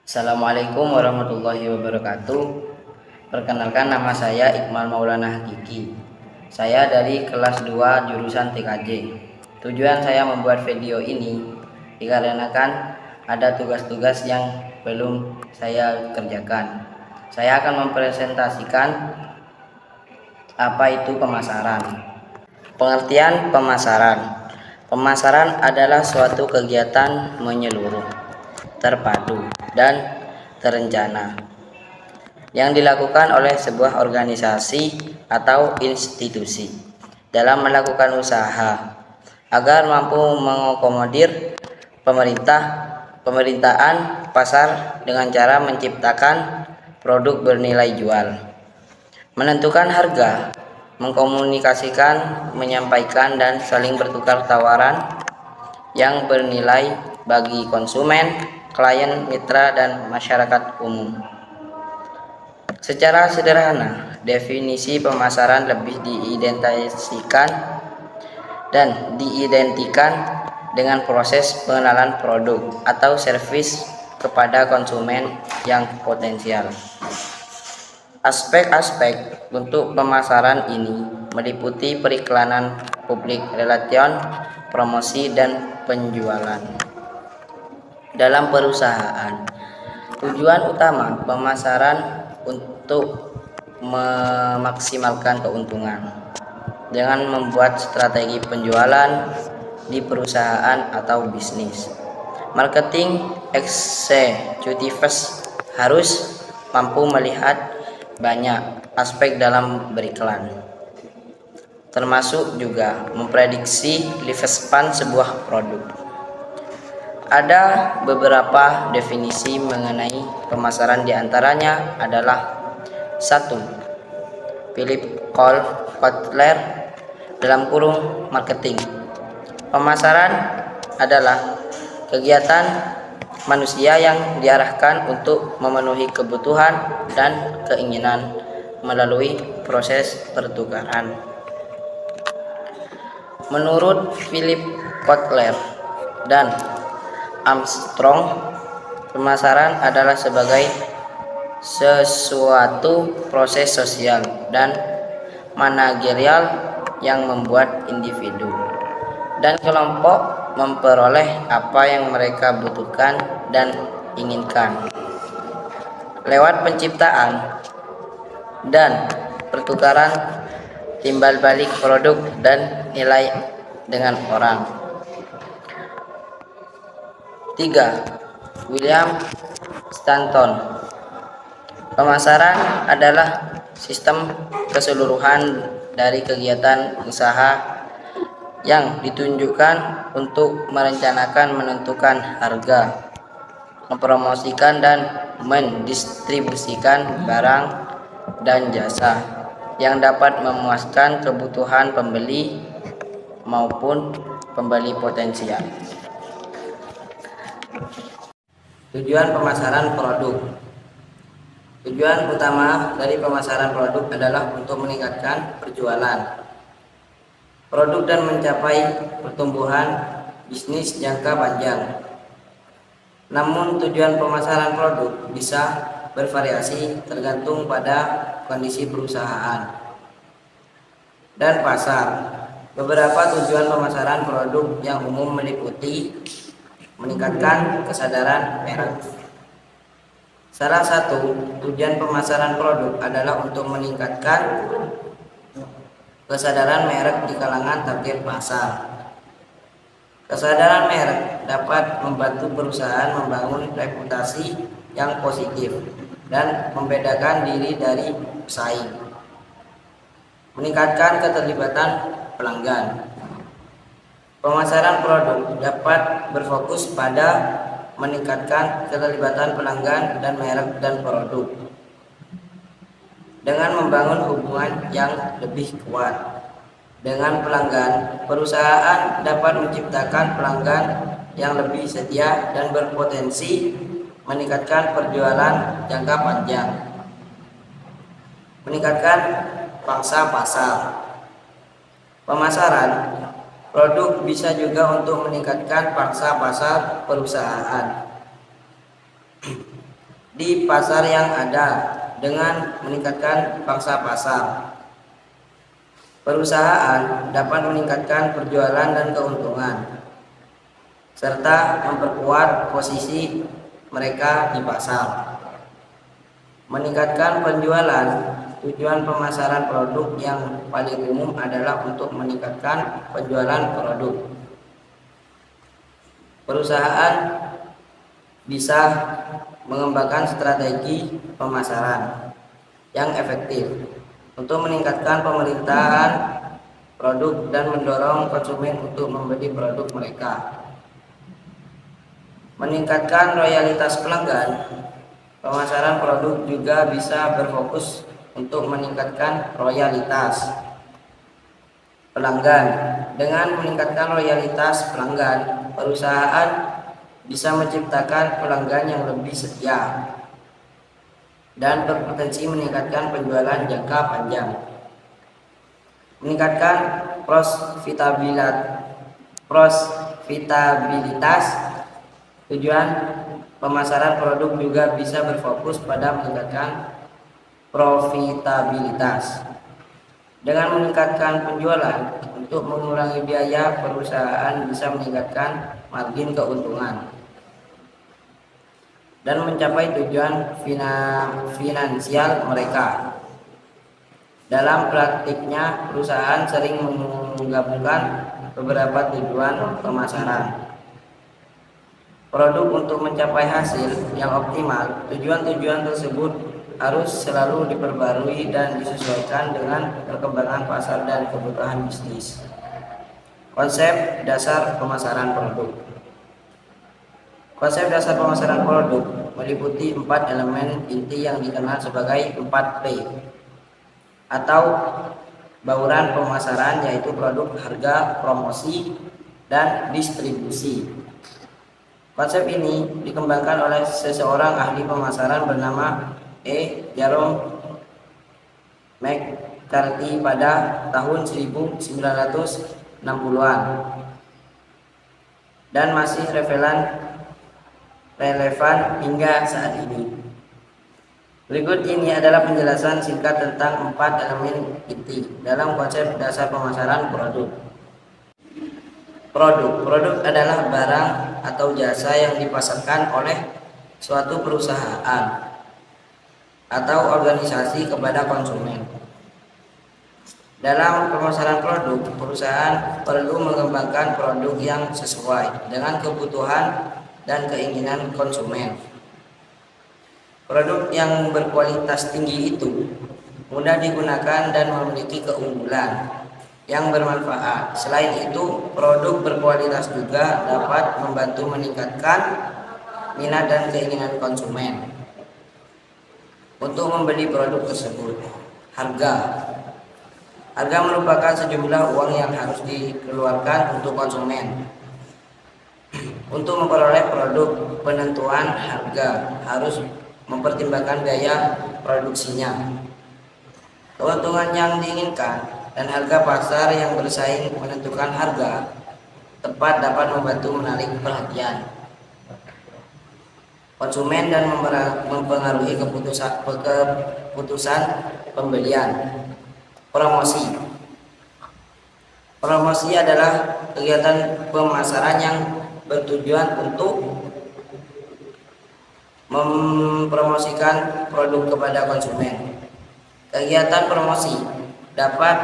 Assalamualaikum warahmatullahi wabarakatuh. Perkenalkan, nama saya Iqmal Maulana Hakiki. Saya dari kelas 2 jurusan TKJ. Tujuan saya membuat video ini dikarenakan ada tugas-tugas yang belum saya kerjakan. Saya akan mempresentasikan apa itu pemasaran. Pengertian pemasaran. Pemasaran adalah suatu kegiatan menyeluruh, terpadu, dan terencana yang dilakukan oleh sebuah organisasi atau institusi dalam melakukan usaha agar mampu mengakomodir pemerintahan pasar dengan cara menciptakan produk bernilai jual, menentukan harga, mengkomunikasikan, menyampaikan, dan saling bertukar tawaran yang bernilai bagi konsumen, klien, mitra, dan masyarakat umum. Secara sederhana, definisi pemasaran lebih diidentikan dengan proses pengenalan produk atau servis kepada konsumen yang potensial. Aspek-aspek untuk pemasaran ini meliputi periklanan publik relation, promosi, dan penjualan. Dalam perusahaan, tujuan utama pemasaran untuk memaksimalkan keuntungan dengan membuat strategi penjualan di perusahaan atau bisnis. Marketing executives harus mampu melihat banyak aspek dalam beriklan, termasuk juga memprediksi lifespan sebuah produk. Ada beberapa definisi mengenai pemasaran, diantaranya adalah 1. Philip Kotler (marketing). Pemasaran adalah kegiatan manusia yang diarahkan untuk memenuhi kebutuhan dan keinginan melalui proses pertukaran. Menurut Philip Kotler dan Armstrong, pemasaran adalah sebagai sesuatu proses sosial dan manajerial yang membuat individu dan kelompok memperoleh apa yang mereka butuhkan dan inginkan lewat penciptaan dan pertukaran timbal balik produk dan nilai dengan orang. 3. William Stanton. Pemasaran adalah sistem keseluruhan dari kegiatan usaha yang ditunjukkan untuk merencanakan, menentukan harga, mempromosikan, dan mendistribusikan barang dan jasa yang dapat memuaskan kebutuhan pembeli maupun pembeli potensial. Tujuan pemasaran produk. Tujuan utama dari pemasaran produk adalah untuk meningkatkan penjualan produk dan mencapai pertumbuhan bisnis jangka panjang. Namun tujuan pemasaran produk bisa bervariasi tergantung pada kondisi perusahaan dan pasar. Beberapa tujuan pemasaran produk yang umum meliputi meningkatkan kesadaran merek. Salah satu tujuan pemasaran produk adalah untuk meningkatkan kesadaran merek di kalangan target pasar. Kesadaran merek dapat membantu perusahaan membangun reputasi yang positif dan membedakan diri dari pesaing. Meningkatkan keterlibatan pelanggan. Pemasaran produk dapat berfokus pada meningkatkan keterlibatan pelanggan dan merek dan produk dengan membangun hubungan yang lebih kuat dengan pelanggan. Perusahaan dapat menciptakan pelanggan yang lebih setia dan berpotensi meningkatkan penjualan jangka panjang. Meningkatkan pangsa pasar. Pemasaran produk bisa juga untuk meningkatkan pangsa pasar perusahaan. di pasar yang ada dengan meningkatkan pangsa pasar. Perusahaan dapat meningkatkan penjualan dan keuntungan serta memperkuat posisi mereka di pasar. Meningkatkan penjualan, tujuan pemasaran produk yang paling umum adalah untuk meningkatkan penjualan produk. Perusahaan bisa mengembangkan strategi pemasaran yang efektif untuk meningkatkan pemerintahan produk dan mendorong konsumen untuk membeli produk mereka. Meningkatkan loyalitas pelanggan, pemasaran produk juga bisa berfokus untuk meningkatkan loyalitas pelanggan. Dengan meningkatkan loyalitas pelanggan, perusahaan bisa menciptakan pelanggan yang lebih setia dan berpotensi meningkatkan penjualan jangka panjang. Meningkatkan profitabilitas, tujuan pemasaran produk juga bisa berfokus pada meningkatkan profitabilitas. Dengan meningkatkan penjualan untuk mengurangi biaya, perusahaan bisa meningkatkan margin keuntungan dan mencapai tujuan finansial mereka. Dalam praktiknya, perusahaan sering menggabungkan beberapa tujuan pemasaran produk untuk mencapai hasil yang optimal. Tujuan-tujuan tersebut harus selalu diperbarui dan disesuaikan dengan perkembangan pasar dan kebutuhan bisnis. Konsep dasar pemasaran produk. Konsep dasar pemasaran produk meliputi 4 elemen inti yang dikenal sebagai 4P atau bauran pemasaran, yaitu produk, harga, promosi, dan distribusi. Konsep ini dikembangkan oleh seseorang ahli pemasaran bernama Jerome McCarthy pada tahun 1960-an dan masih relevan hingga saat ini. Berikut ini adalah penjelasan singkat tentang 4 elemen inti dalam konsep dasar pemasaran produk. Produk adalah barang atau jasa yang dipasarkan oleh suatu perusahaan atau organisasi kepada konsumen. Dalam pemasaran produk, perusahaan perlu mengembangkan produk yang sesuai dengan kebutuhan dan keinginan konsumen. Produk yang berkualitas tinggi itu mudah digunakan dan memiliki keunggulan yang bermanfaat. Selain itu, produk berkualitas juga dapat membantu meningkatkan minat dan keinginan konsumen untuk membeli produk tersebut. Harga merupakan sejumlah uang yang harus dikeluarkan untuk konsumen. Untuk memperoleh produk, penentuan harga harus mempertimbangkan biaya produksinya, keuntungan yang diinginkan, dan harga pasar yang bersaing. Menentukan harga tepat dapat membantu menarik perhatian konsumen dan mempengaruhi keputusan pembelian. Promosi adalah kegiatan pemasaran yang bertujuan untuk mempromosikan produk kepada konsumen. Kegiatan promosi dapat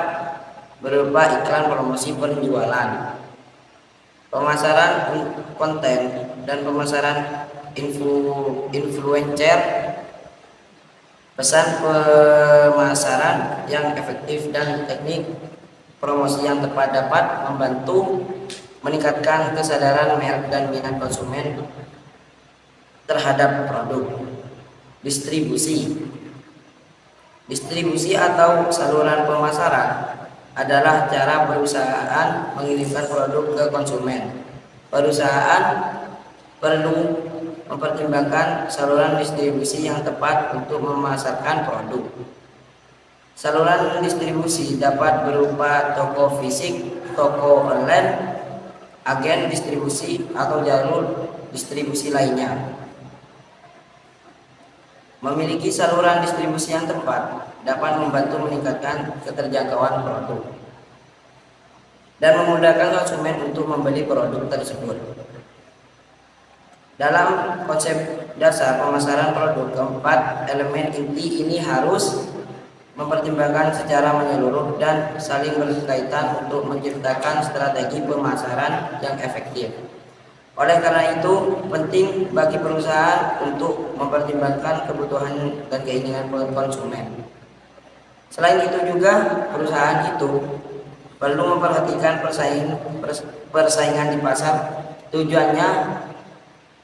berupa iklan, promosi, penjualan, pemasaran konten, dan pemasaran influencer. Pesan pemasaran yang efektif dan teknik promosi yang tepat dapat membantu meningkatkan kesadaran merek dan minat konsumen terhadap produk. Distribusi atau saluran pemasaran adalah cara perusahaan mengirimkan produk ke konsumen. Perusahaan perlu mempertimbangkan saluran distribusi yang tepat untuk memasarkan produk. Saluran distribusi dapat berupa toko fisik, toko online, agen distribusi, atau jalur distribusi lainnya. Memiliki saluran distribusi yang tepat dapat membantu meningkatkan keterjangkauan produk dan memudahkan konsumen untuk membeli produk tersebut. Dalam konsep dasar pemasaran produk, keempat elemen inti ini harus mempertimbangkan secara menyeluruh dan saling berkaitan untuk menciptakan strategi pemasaran yang efektif. Oleh karena itu, penting bagi perusahaan untuk mempertimbangkan kebutuhan dan keinginan konsumen. Selain itu juga, perusahaan itu perlu memperhatikan persaingan di pasar. Tujuannya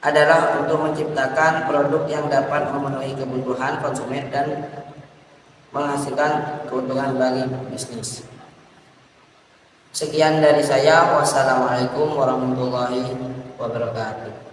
adalah untuk menciptakan produk yang dapat memenuhi kebutuhan konsumen dan menghasilkan keuntungan bagi bisnis. Sekian dari saya. Wassalamualaikum warahmatullahi wabarakatuh.